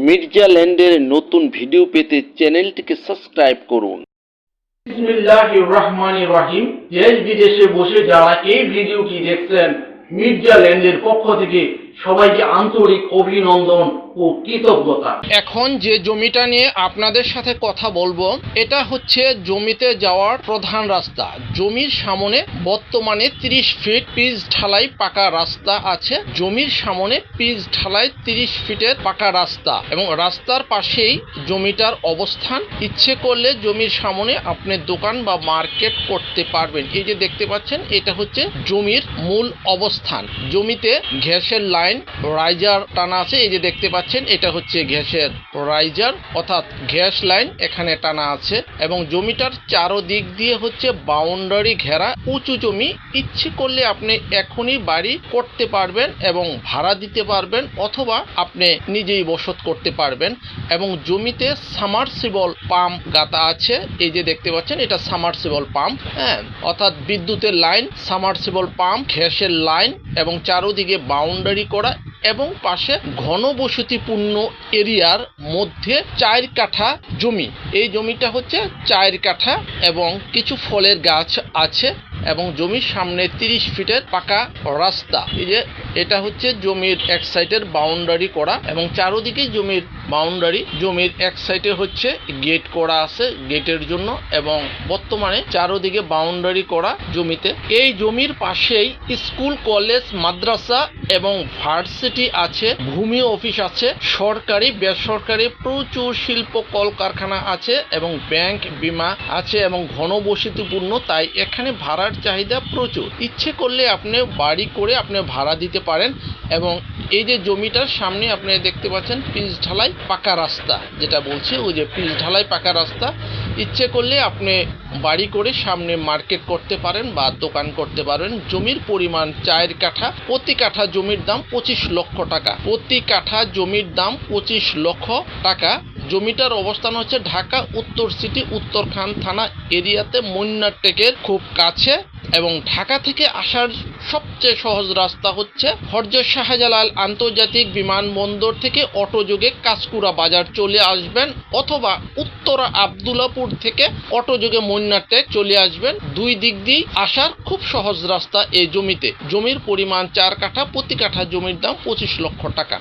মির্জা ল্যান্ডের নতুন ভিডিও পেতে চ্যানেলটিকে সাবস্ক্রাইব করুন। বিসমিল্লাহির রহমানির রহিম। দেশ বিদেশে বসে যারা এই ভিডিওটি দেখছেন, মির্জা ল্যান্ডের পক্ষ থেকে সবাইকে আন্তরিক অভিনন্দন ও কৃতজ্ঞতা। এখন যে জমিটা নিয়ে আপনাদের সাথে কথা বলবো, এটা হচ্ছে জমিতে যাওয়ার প্রধান রাস্তা। জমির সামনে বর্তমানে 30 ফিট পিচ ঢালাই পাকা রাস্তা আছে। জমির সামনে পিচ ঢালাই 30 ফিটের পাকা রাস্তা এবং রাস্তার পাশেই জমিটার অবস্থান। ইচ্ছে করলে জমির সামনে আপনি দোকান বা মার্কেট করতে পারবেন। এই যে দেখতে পাচ্ছেন, এটা হচ্ছে জমির মূল অবস্থান। জমিতে গ্যাসের লাইন রাইজার টানা আছে। এই যে দেখতে পাচ্ছেন, এটা হচ্ছে গ্যাসের রাইজার অর্থাৎ গ্যাস লাইন এখানে টানা আছে এবং জমিটার চারদিক দিয়ে হচ্ছে বাউন্ডারি ঘেরা উঁচু জমি। ইচ্ছে করলে আপনি এখনই বাড়ি করতে পারবেন এবং ভাড়া দিতে পারবেন, অথবা আপনি নিজেই বসত করতে পারবেন। এবং জমিতে সামারসিবল পাম্প গাঁথা আছে। এই যে দেখতে পাচ্ছেন, এটা সামারসিবল পাম্প, অর্থাৎ বিদ্যুতের লাইন, সামারসিবল পাম্প, গ্যাসের লাইন এবং চারদিকে বাউন্ডারি করা এবং পাশে ঘনবসতিপূর্ণ এরিয়ার মধ্যে 4 কাঠা জমি। এই জমিটা হচ্ছে 4 কাঠা এবং কিছু ফলের গাছ আছে এবং জমির সামনে 30 ফিটের পাকা রাস্তা। এই যে এটা হচ্ছে জমির এক সাইডের বাউন্ডারি করা এবং চারদিকে জমির বাউন্ডারি। জমির এক সাইডে হচ্ছে গেট করা আছে গেটের জন্য এবং বর্তমানে চারদিকে বাউন্ডারি করা জমিতে। এই জমির পাশেই স্কুল, কলেজ, মাদ্রাসা এবং ভার্সিটি আছে, ভূমি অফিস আছে, সরকারি বেসরকারি প্রচুর শিল্প কলকারখানা আছে এবং ব্যাংক, বীমা আছে এবং ঘনবসতিপূর্ণ, তাই এখানে ভাড়ার চাহিদা প্রচুর। ইচ্ছে করলে আপনি বাড়ি করে আপনি ভাড়া দিতে পারেন। এবং এই যে জমিটার সামনে আপনি দেখতে পাচ্ছেন পিচ ঢালাই পাকা রাস্তা, যেটা বলছি ওই যে পিচ ঢালাই পাকা রাস্তা। ইচ্ছে করলে আপনি বাড়ি করে সামনে মার্কেট করতে পারেন বা দোকান করতে পারেন। জমির পরিমাণ 4 কাঠা, প্রতি কাঠা জমির দাম 25 লক্ষ টাকা। প্রতি কাঠা জমির দাম 25 লক্ষ টাকা। জমিটার অবস্থান হচ্ছে ঢাকা উত্তর সিটি, উত্তরখান থানা এরিয়াতে, মন্নারটেকের খুব কাছে। এবং ঢাকা থেকে আসার সবচেয়ে সহজ রাস্তা হচ্ছে হযরত শাহজালাল আন্তর্জাতিক বিমানবন্দর থেকে অটোযোগে কাঁচকুড়া বাজার চলে আসবেন, অথবা উত্তরা আবদুল্লাপুর থেকে অটোযোগে মন্নারটেক চলে আসবেন। দুই দিক দিয়ে আসার খুব সহজ রাস্তা এই জমিতে। জমির পরিমাণ 4 কাঠা, প্রতি কাঠা জমির দাম 25 লক্ষ টাকা।